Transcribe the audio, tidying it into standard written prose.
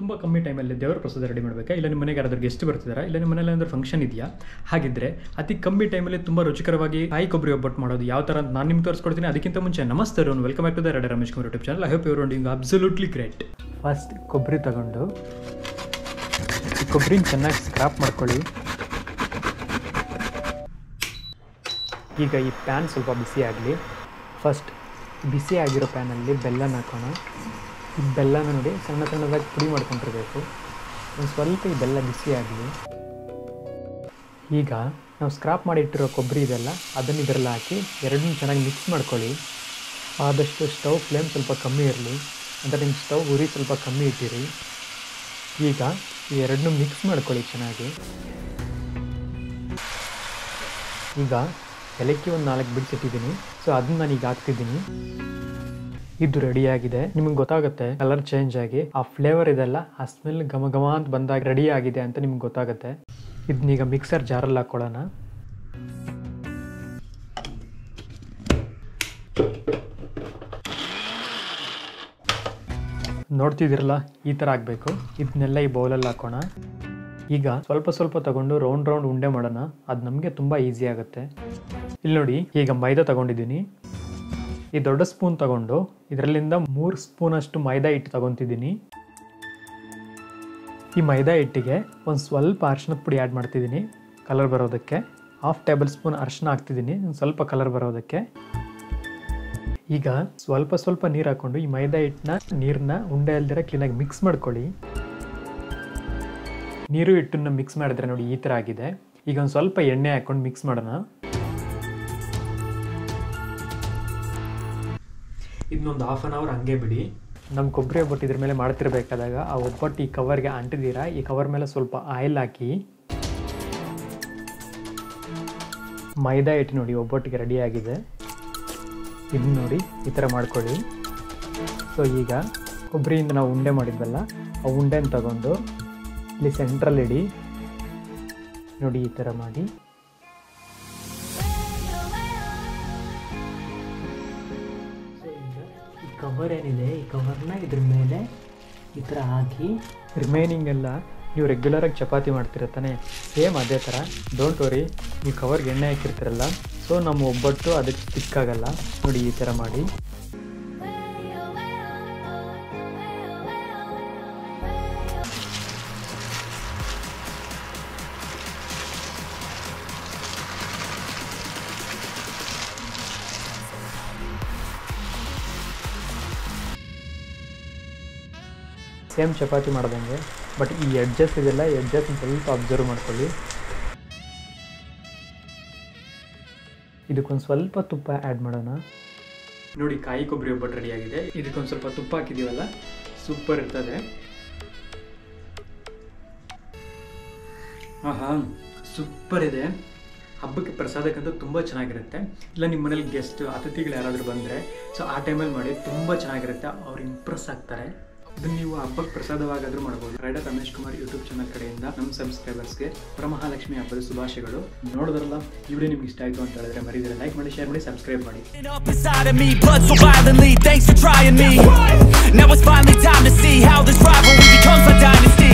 ತುಂಬ ಕಮ್ಮಿ ಟೈಮಲ್ಲಿ ದೇವರ ಪ್ರಸಾದ ರೆಡಿ ಮಾಡಬೇಕಾ, ಇಲ್ಲ ನಿಮ್ಮ ಮನೆಗೆ ಯಾರಾದರೂ ಗೆಸ್ಟ್ ಬರ್ತಿದ್ದಾರಾ, ಇಲ್ಲ ನಿಮ್ಮ ಮನೇಲಿ ಏನಾದರೂ ಫಂಕ್ಷನ್ ಇದೆಯಾ, ಹಾಗಿದ್ರೆ ಅತಿ ಕಮ್ಮಿ ಟೈಮಲ್ಲಿ ತುಂಬ ರುಚಿಕರವಾಗಿ ಕಾಯಿ ಕೊಬ್ಬರಿ ಒಬ್ಬಟ್ಟು ಮಾಡೋದು ಯಾವ ಥರ ನಾನು ನಿಮ್ಗೆ ತೋರಿಸ್ಕೊಡ್ತೀನಿ. ಅದಕ್ಕಿಂತ ಮುಂಚೆ ನಮಸ್ತೆ ರೋನ್, welcome back to the Ramesh Kumar YouTube channel. I hope you're doing absolutely great. First ಕೊಬ್ಬರಿ ತಗೊಂಡು ಈ ಕೊಬ್ಬರಿನ ಚೆನ್ನಾಗಿ ಸ್ಕ್ರಾಪ್ ಮಾಡ್ಕೊಳ್ಳಿ. ಈಗ ಈ ಪ್ಯಾನ್ ಸ್ವಲ್ಪ ಬಿಸಿ ಆಗಲಿ. ಫಸ್ಟ್ ಬಿಸಿ ಆಗಿರೋ ಪ್ಯಾನಲ್ಲಿ ಬೆಲ್ಲನ ಹಾಕೋಣ. ಈ ಬೆಲ್ಲನ ನೋಡಿ ಸಣ್ಣ ಸಣ್ಣದಾಗಿ ಪುಡಿ ಮಾಡ್ಕೊಂಡಿರಬೇಕು. ಒಂದು ಸ್ವಲ್ಪ ಈ ಬೆಲ್ಲ ಬಿಸಿ ಆಗಲಿ. ಈಗ ನಾವು ಸ್ಕ್ರಾಪ್ ಮಾಡಿ ಇಟ್ಟಿರೋ ಕೊಬ್ಬರಿ ಇದೆಲ್ಲ ಅದನ್ನು ಇದರಲ್ಲಿ ಹಾಕಿ ಎರಡನ್ನೂ ಚೆನ್ನಾಗಿ ಮಿಕ್ಸ್ ಮಾಡ್ಕೊಳ್ಳಿ. ಆದಷ್ಟು ಸ್ಟವ್ ಫ್ಲೇಮ್ ಸ್ವಲ್ಪ ಕಮ್ಮಿ ಇರಲಿ, ಅಂದರೆ ನಿಮ್ಮ ಸ್ಟವ್ ಉರಿ ಸ್ವಲ್ಪ ಕಮ್ಮಿ ಇಟ್ಟಿರಿ. ಈಗ ಈ ಎರಡನ್ನೂ ಮಿಕ್ಸ್ ಮಾಡ್ಕೊಳ್ಳಿ ಚೆನ್ನಾಗಿ. ಈಗ ಏಲಕ್ಕಿ ಒಂದು 4 ಬಿಡಿಸಿಟ್ಟಿದ್ದೀನಿ, ಸೊ ಅದನ್ನ ನಾನು ಈಗ ಹಾಕ್ತಿದ್ದೀನಿ. ಇದು ರೆಡಿಯಾಗಿದೆ. ನಿಮಗೆ ಗೊತ್ತಾಗುತ್ತೆ ಕಲರ್ ಚೇಂಜ್ ಆಗಿ ಆ ಫ್ಲೇವರ್ ಇದೆಲ್ಲ ಆ ಸ್ಮೆಲ್ ಘಮ ಘಮ ಅಂತ ಬಂದಾಗ ರೆಡಿ ಆಗಿದೆ ಅಂತ ನಿಮ್ಗೆ ಗೊತ್ತಾಗುತ್ತೆ. ಇದನ್ನೀಗ ಮಿಕ್ಸರ್ ಜಾರಲ್ಲಿ ಹಾಕ್ಕೊಳ್ಳೋಣ. ನೋಡ್ತಿದ್ದೀರಲ್ಲ, ಈ ಥರ ಆಗಬೇಕು. ಇದನ್ನೆಲ್ಲ ಈ ಬೌಲಲ್ಲಿ ಹಾಕೋಣ. ಈಗ ಸ್ವಲ್ಪ ಸ್ವಲ್ಪ ತಗೊಂಡು ರೌಂಡ್ ಉಂಡೆ ಮಾಡೋಣ. ಅದು ನಮಗೆ ತುಂಬ ಈಸಿ ಆಗುತ್ತೆ. ಇಲ್ಲಿ ನೋಡಿ, ಈಗ ಮೈದಾ ತಗೊಂಡಿದ್ದೀನಿ. ಈ ದೊಡ್ಡ ಸ್ಪೂನ್ ತಗೊಂಡು ಇದರಲ್ಲಿಂದ 3 ಸ್ಪೂನಷ್ಟು ಮೈದಾ ಹಿಟ್ಟು ತಗೊತಿದ್ದೀನಿ. ಈ ಮೈದಾ ಹಿಟ್ಟಿಗೆ ಒಂದು ಸ್ವಲ್ಪ ಅರಿಶಿನದ ಪುಡಿ ಆ್ಯಡ್ ಮಾಡ್ತಿದ್ದೀನಿ ಕಲರ್ ಬರೋದಕ್ಕೆ. 1/2 ಟೇಬಲ್ ಸ್ಪೂನ್ ಅರಿಶಿನ ಹಾಕ್ತಿದ್ದೀನಿ ಒಂದು ಸ್ವಲ್ಪ ಕಲರ್ ಬರೋದಕ್ಕೆ. ಈಗ ಸ್ವಲ್ಪ ನೀರು ಹಾಕ್ಕೊಂಡು ಈ ಮೈದಾ ನೀರನ್ನ ಉಂಡೆ ಅಲ್ದಿರ ಕ್ಲೀನಾಗಿ ಮಿಕ್ಸ್ ಮಾಡ್ಕೊಳ್ಳಿ. ನೀರು ಹಿಟ್ಟನ್ನು ಮಿಕ್ಸ್ ಮಾಡಿದ್ರೆ ನೋಡಿ ಈ ಥರ ಆಗಿದೆ. ಈಗ ಒಂದು ಸ್ವಲ್ಪ ಎಣ್ಣೆ ಹಾಕ್ಕೊಂಡು ಮಿಕ್ಸ್ ಮಾಡೋಣ. ಇದನ್ನೊಂದು 1/2 ಅವರ್ ಹಂಗೆ ಬಿಡಿ. ನಮ್ಮ ಕೊಬ್ಬರಿ ಒಬ್ಬಟ್ಟು ಇದ್ರ ಮೇಲೆ ಮಾಡ್ತಿರ್ಬೇಕಾದಾಗ ಆ ಒಬ್ಬಟ್ಟು ಈ ಕವರ್ಗೆ ಅಂಟಿದ್ದೀರಾ, ಈ ಕವರ್ ಮೇಲೆ ಸ್ವಲ್ಪ ಆಯಿಲ್ ಹಾಕಿ ಮೈದಾ ಹಿಟ್ಟು ನೋಡಿ ಒಬ್ಬಟ್ಟಿಗೆ ರೆಡಿ ಆಗಿದೆ. ಇದನ್ನ ನೋಡಿ ಈ ಥರ ಮಾಡ್ಕೊಳ್ಳಿ. ಸೊ ಈಗ ಕೊಬ್ಬರಿಯಿಂದ ನಾವು ಉಂಡೆ ಮಾಡಿದ್ವಲ್ಲ ಆ ಉಂಡೆನ ತಗೊಂಡು ಇಲ್ಲಿ ಸೆಂಟ್ರಲ್ಲಿ ಇಡಿ. ನೋಡಿ ಈ ಥರ ಮಾಡಿ. ಈ ಕವರ್ ಏನಿದೆ ಈ ಕವರ್ನ ಇದ್ರ ಮೇಲೆ ಈ ಥರ ಹಾಕಿ ರಿಮೈನಿಂಗ್ ಎಲ್ಲ ನೀವು ರೆಗ್ಯುಲರಾಗಿ ಚಪಾತಿ ಮಾಡ್ತಿರತ್ತಾನೆ ಸೇಮ್ ಅದೇ ಥರ. ಡೋಂಟ್ ವರಿ, ನೀವು ಕವರ್ಗೆ ಎಣ್ಣೆ ಹಾಕಿರ್ತೀರಲ್ಲ, ಸೊ ನಮ್ಮ ಒಬ್ಬಟ್ಟು ಅದಕ್ಕೆ ಸ್ಟಿಕ್ಕಾಗಲ್ಲ. ನೋಡಿ ಈ ಥರ ಮಾಡಿ. ಸೇಮ್ ಚಪಾತಿ ಮಾಡ್ದಂಗೆ, ಬಟ್ ಈ ಎಡ್ಜಸ್ ಇದೆಲ್ಲ ಎಡ್ಜಸ್ ಸ್ವಲ್ಪ ಅಬ್ಸರ್ವ್ ಮಾಡ್ಕೊಳ್ಳಿ. ಇದಕ್ಕೊಂದು ಸ್ವಲ್ಪ ತುಪ್ಪ ಆ್ಯಡ್ ಮಾಡೋಣ. ನೋಡಿ, ಕಾಯಿ ಕೊಬ್ಬರಿ ಒಬ್ಬಟ್ಟು ರೆಡಿಯಾಗಿದೆ. ಇದಕ್ಕೊಂದು ಸ್ವಲ್ಪ ತುಪ್ಪ ಹಾಕಿದ್ದೀವಲ್ಲ, ಸೂಪರ್ ಇರ್ತದೆ. ಆಹಾ, ಸೂಪರ್ ಇದೆ. ಹಬ್ಬಕ್ಕೆ ಪ್ರಸಾದಕ್ಕಂತೂ ತುಂಬ ಚೆನ್ನಾಗಿರುತ್ತೆ. ಇಲ್ಲ ನಿಮ್ಮ ಮನೇಲಿ ಗೆಸ್ಟ್ ಅತಿಥಿಗಳು ಯಾರಾದರೂ ಬಂದರೆ ಸೊ ಆ ಟೈಮಲ್ಲಿ ಮಾಡಿ ತುಂಬ ಚೆನ್ನಾಗಿರುತ್ತೆ. ಅವ್ರು ಇಂಪ್ರೆಸ್ ಆಗ್ತಾರೆ. ಇದನ್ನು ನೀವು ಹಬ್ಬಕ್ಕೆ ಪ್ರಸಾದವಾಗಾದರೂ ಮಾಡ್ಬೋದು. Rider Ramesh Kumar YouTube channel ಕಡೆಯಿಂದ ನಮ್ಮ ಸಬ್ಸ್ಕ್ರೈಬರ್ಸ್ಗೆ ವರಮಹಾಲಕ್ಷ್ಮಿ ಹಬ್ಬದ ಶುಭಾಶಯಗಳು. ನೋಡಿದ್ರಲ್ಲ, ಈ ವಿಡಿಯೋ ನಿಮ್ಗೆ ಇಷ್ಟ ಆಯಿತು ಅಂತ ಹೇಳಿದ್ರೆ ಮರಿದಿರ ಲೈಕ್ ಮಾಡಿ, ಶೇರ್ ಮಾಡಿ, ಸಬ್ಸ್ಕ್ರೈಬ್ ಮಾಡಿ. Now it's finally time to see how this rivalry becomes a dynasty.